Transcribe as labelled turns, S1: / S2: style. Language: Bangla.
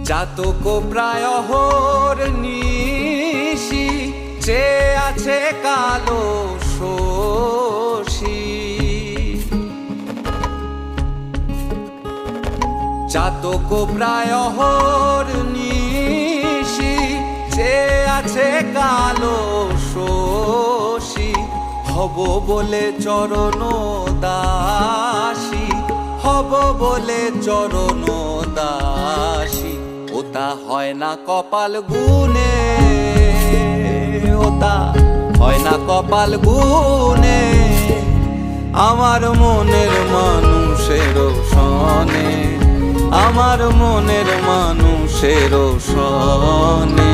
S1: চাতক প্রায় অহর নিশি চেয়ে আছে কালো শশী। চাতক প্রায় অহর নিশি চেয়ে আছে কালো শশী। হব বলে চরণ দাসী, হব বলে চরণ দাসী। ওটা হয় না কপাল গুনে, ওটা হয় না কপাল গুনে। আমার মনের মানুষের সনে, আমার মনের মানুষের সনে।